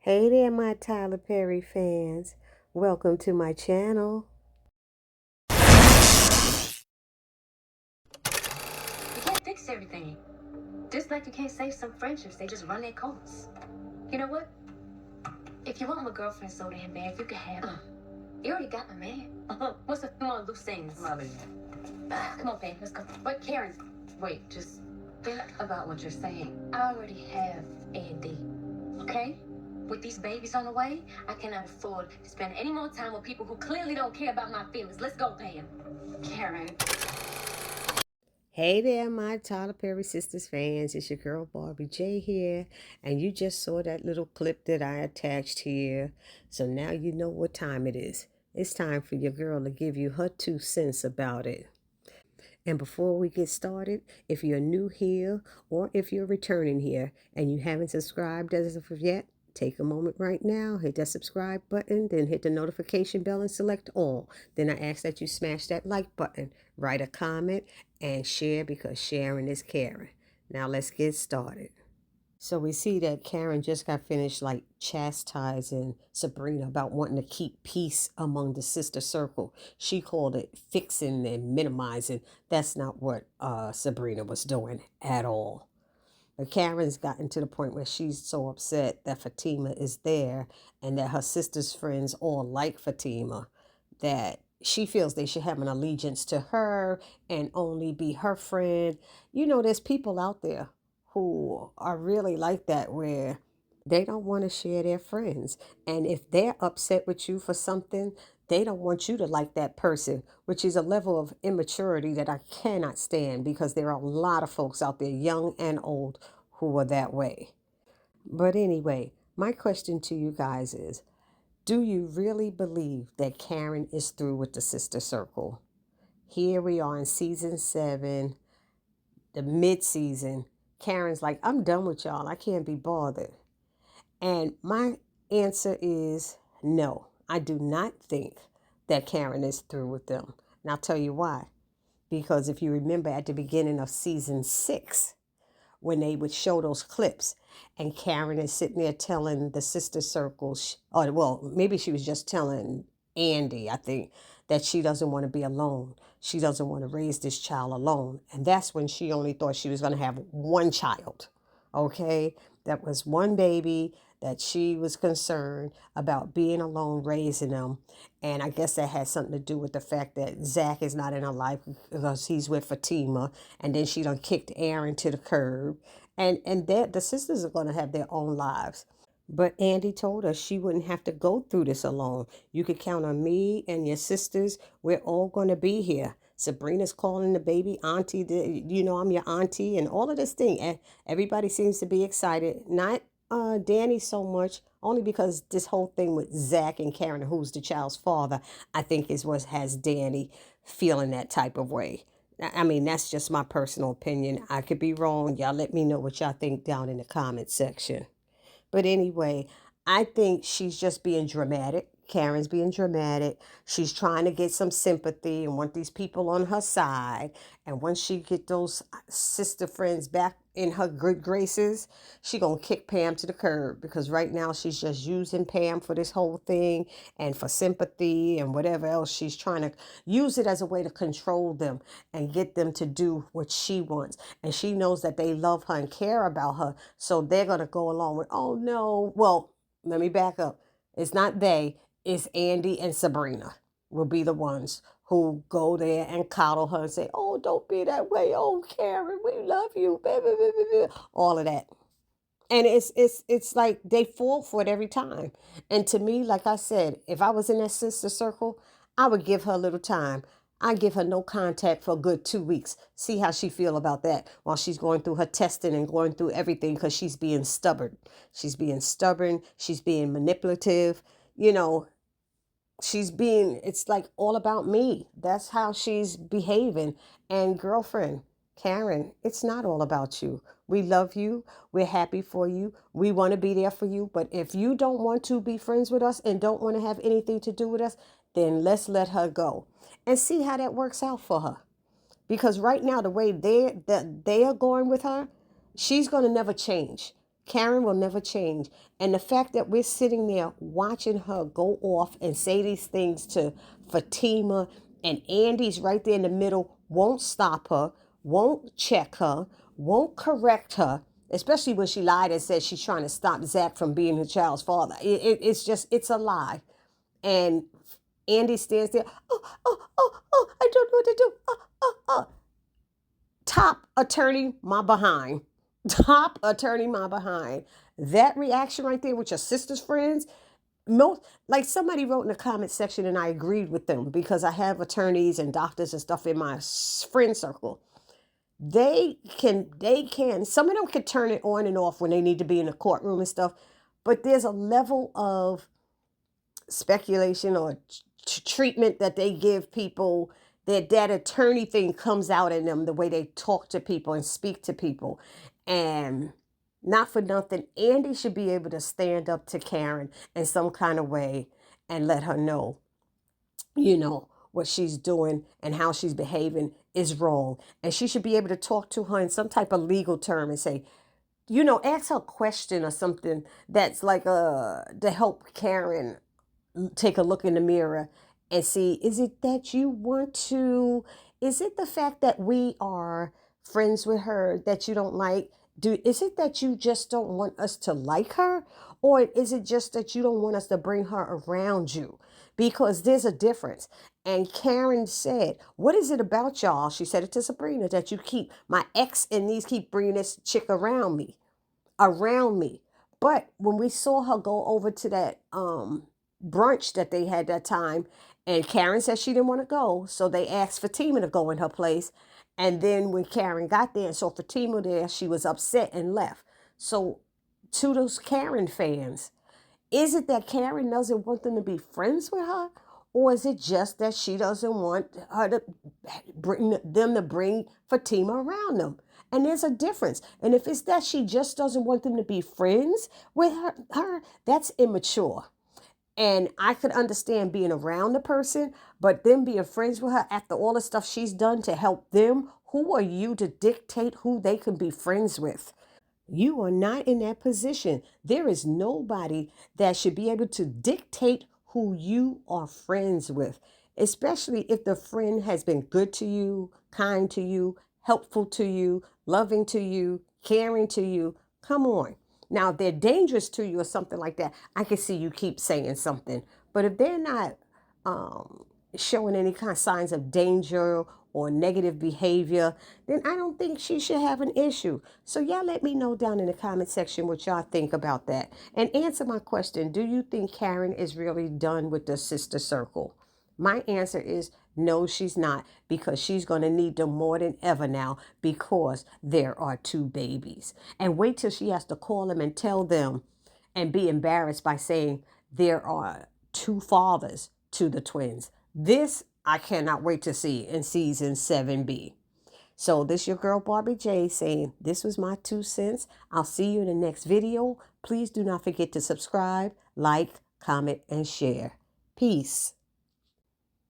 Hey there, my Tyler Perry fans. Welcome to my channel. You can't fix everything. Just like you can't save some friendships, they just run their course. You know what? If you want my girlfriend so damn bad, you can have her. You already got my man. What's a few more loose ends? Come on, baby. Come on, babe, let's go. But Karen, wait, just think about what you're saying. I already have Andy, okay? With these babies on the way, I cannot afford to spend any more time with people who clearly don't care about my feelings. Let's go, Pam. Karen. Hey there, my Tyler Perry Sisters fans. It's your girl Barbie J here. And you just saw that little clip that I attached here. So now you know what time it is. It's time for your girl to give you her 2 cents about it. And before we get started, if you're new here or if you're returning here and you haven't subscribed as of yet, take a moment right now, hit that subscribe button, then hit the notification bell and select all. Then I ask that you smash that like button, write a comment, and share because sharing is caring. Now let's get started. So we see that Karen just got finished like chastising Sabrina about wanting to keep peace among the sister circle. She called it fixing and minimizing. That's not what Sabrina was doing at all. But Karen's gotten to the point where she's so upset that Fatima is there and that her sister's friends all like Fatima that she feels they should have an allegiance to her and only be her friend. You know, there's people out there who are really like that where they don't want to share their friends. And if they're upset with you for something, they don't want you to like that person, which is a level of immaturity that I cannot stand because there are a lot of folks out there, young and old, who are that way. But anyway, my question to you guys is, do you really believe that Karen is through with the sister circle? Here we are in season 7, the mid-season. Karen's like, I'm done with y'all. I can't be bothered. And my answer is no. I do not think that Karen is through with them. And I'll tell you why. Because if you remember at the beginning of season 6, when they would show those clips, and Karen is sitting there telling the sister circles, or well, maybe she was just telling Andy, I think, that she doesn't want to be alone. She doesn't want to raise this child alone. And that's when she only thought she was going to have one child. Okay? That was one baby that she was concerned about being alone raising them. And I guess that had something to do with the fact that Zach is not in her life because he's with Fatima. And then she done kicked Aaron to the curb. And that the sisters are going to have their own lives. But Andy told us she wouldn't have to go through this alone. You could count on me and your sisters. We're all going to be here. Sabrina's calling the baby auntie. You know, I'm your auntie and all of this thing. And everybody seems to be excited. Not Danny so much, only because this whole thing with Zach and Karen, who's the child's father, I think is what has Danny feeling that type of way. I mean, that's just my personal opinion. I could be wrong. Y'all let me know what y'all think down in the comment section. But anyway, I think she's just being dramatic. Karen's being dramatic. She's trying to get some sympathy and want these people on her side. And once she get those sister friends back in her good graces, she gonna kick Pam to the curb because right now she's just using Pam for this whole thing and for sympathy and whatever else. She's trying to use it as a way to control them and get them to do what she wants. And she knows that they love her and care about her. So they're going to go along with, oh no. Well, let me back up. It's not they, it's Andy and Sabrina will be the ones who go there and coddle her and say, oh, don't be that way. Oh, Karen, we love you. All of that. And it's like they fall for it every time. And to me, like I said, if I was in that sister circle, I would give her a little time. I give her no contact for a good 2 weeks. See how she feel about that while she's going through her testing and going through everything because she's being stubborn. She's being stubborn. She's being manipulative. You know, it's like all about me. That's how she's behaving. And girlfriend, Karen, it's not all about you. We love you. We're happy for you. We want to be there for you. But if you don't want to be friends with us and don't want to have anything to do with us, then let's let her go and see how that works out for her. Because right now, the way they are going with her, she's going to never change. Karen will never change. And the fact that we're sitting there watching her go off and say these things to Fatima, and Andy's right there in the middle, won't stop her, won't check her, won't correct her, especially when she lied and said she's trying to stop Zach from being her child's father. It's a lie. And Andy stands there, I don't know what to do. Top attorney, my behind. Top attorney, my behind. That reaction right there with your sister's friends, most like somebody wrote in the comment section, and I agreed with them because I have attorneys and doctors and stuff in my friend circle. They can some of them can turn it on and off when they need to be in the courtroom and stuff, but there's a level of speculation or treatment that they give people, that attorney thing comes out in them, the way they talk to people and speak to people. And not for nothing, Andy should be able to stand up to Karen in some kind of way and let her know, what she's doing and how she's behaving is wrong. And she should be able to talk to her in some type of legal term and say, ask her a question or something that's like to help Karen take a look in the mirror and see, is it that you want to, is it the fact that we are friends with her that you don't like? Is it that you just don't want us to like her? Or is it just that you don't want us to bring her around you? Because there's a difference. And Karen said, what is it about y'all? She said it to Sabrina, that you keep, my ex and these keep bringing this chick around me. But when we saw her go over to that brunch that they had that time, and Karen said she didn't want to go, so they asked Fatima to go in her place. And then when Karen got there and saw Fatima there, she was upset and left. So to those Karen fans, is it that Karen doesn't want them to be friends with her? Or is it just that she doesn't want her to bring Fatima around them? And there's a difference. And if it's that she just doesn't want them to be friends with her, that's immature. And I could understand being around the person, but them being friends with her after all the stuff she's done to help them, who are you to dictate who they can be friends with? You are not in that position. There is nobody that should be able to dictate who you are friends with, especially if the friend has been good to you, kind to you, helpful to you, loving to you, caring to you. Come on. Now, if they're dangerous to you or something like that, I can see you keep saying something. But if they're not showing any kind of signs of danger or negative behavior, then I don't think she should have an issue. So y'all let me know down in the comment section what y'all think about that. And answer my question, do you think Karen is really done with the sister circle? My answer is no, she's not, because she's going to need them more than ever now because there are two babies. And wait till she has to call them and tell them and be embarrassed by saying there are two fathers to the twins. This I cannot wait to see in season 7B. So this your girl Barbie J saying this was my 2 cents. I'll see you in the next video. Please do not forget to subscribe, like, comment, and share. Peace.